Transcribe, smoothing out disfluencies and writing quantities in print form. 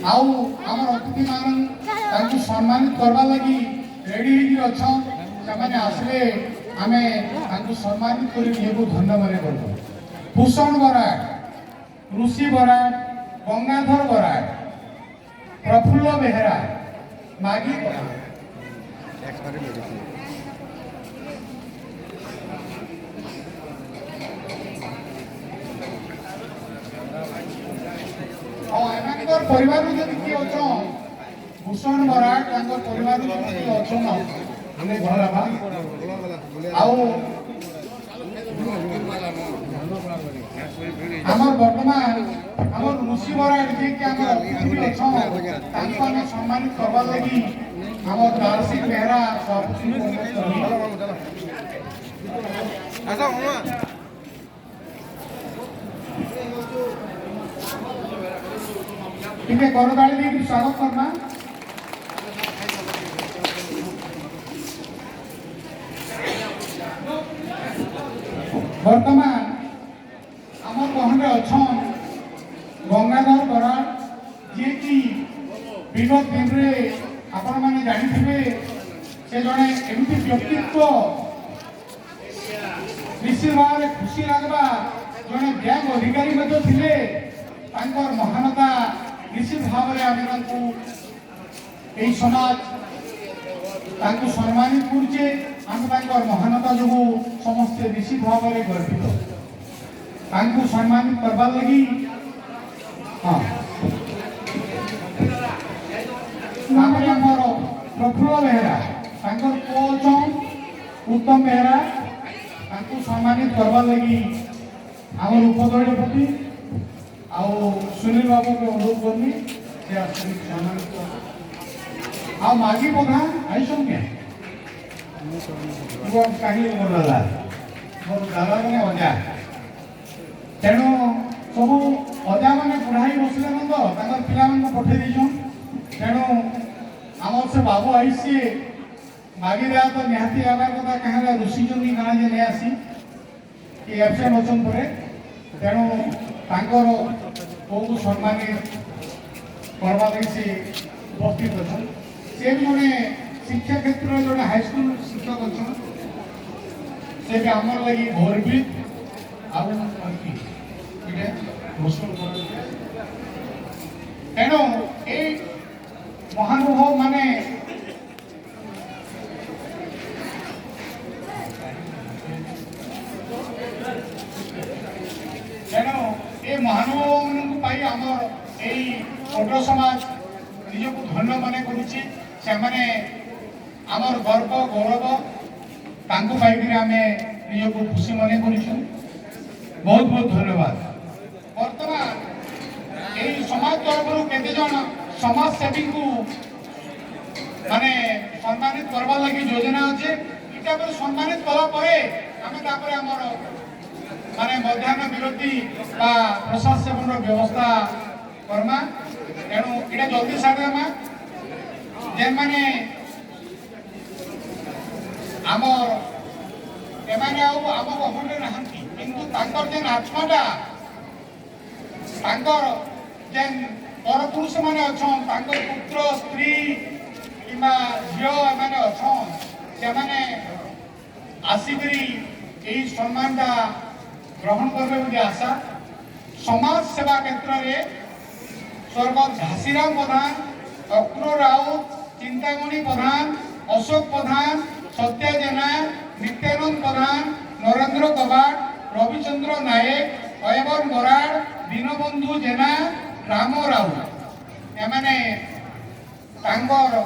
आउ आम अतिथि मान सम्मानित करवा लगी रेडी अच्छा से आसले आम सम्मानित कर धन्य मन कर भूषण बराड़ ऋषि बराड़ गंगाधर बराड़ प्रफुल्ल बेहरा मागी परिवार जब किए अच्छा भूषण बराड़ परिवार किए अच्छा हमें भल आमर वर्तमान आमर ऋषि बराड़ जी के अच्छा सम्मानित करवा लगी आम दारसिंह बेहरा ठीक है करताली दी स्वागत करना वर्तमान आम कहने अच्छा गंगाधर बराड़ जी की विगत दिन में आपण मैंने जानी से जड़े एमती व्यक्तित्व निश्चित भाव में खुशी लगवा जड़े बैंक अधिकारी थे महानता निश्चित भाव में आम समाज सम्मानित करुचे आम महानता जो समस्ते निश्चित भाव में गर्वित सम्मानित करवा लगी हाँ प्रफुल्ल बेहरा पुओ उत्तम बेहरा सम्मानित करवा लगी आम उपदलपति सुनील बाबू को अनुरोध करनी सम्मानित आ मागी प्रधान आई क्या कहीं मोर दादा मैंने अजा तेणु सब अजा मैंने पढ़ाई बसले तो पिला पठे दीचुं तेणु आम से बाबू आई सी मागी रहा तो निहाती आवार कथा कहीं ऋषि चंदी गाँ जे नहीं आसी कि एबसेंट अच्छन पर तेणु बहुत सम्मानित करवा लगी से उपस्थित अच्छा से भी जड़े शिक्षा क्षेत्र में जो हाईस्कल शिक्षक अच्छा से भी आम लगी गर्वित तेणु ये महानुभव माने तेणु ये महानुभव आमर छोट समाज निजक धन्य मन करुचे आमर गर्व गौरव पाई आम निजक खुशी मन कर बहुत बहुत धन्यवाद बर्तमान यही समाज तरफ केते जन समाज सेवी को माने सम्मानित करवा लगी योजना अच्छे इटा पर सम्मानित कला परे आमे तापर हमर माने मध्याह्न विरति बा प्रसाद सेवन व्यवस्था करमा तेणु इटा जल्दी सारमा जे माने आमर एमाने आम गहने नहांती किंतु तांकर जेन आत्माटा तांकर जेन परपुरुष माने अछन तांकर पुत्र स्त्री किंबा झियो माने अछन से माने आसिकरी एही सम्मानटा ग्रहण करबे बोली आशा समाज सेवा क्षेत्र में स्वर्गत झांसीराम प्रधान अक्रूर राउत चिंतामणि प्रधान अशोक प्रधान सत्या जेना नित्यानंद प्रधान नरेंद्र कबाट रविचंद्र नायक अयवन बराड़ दीनबंधु जेना राम राउत एमाने तांकर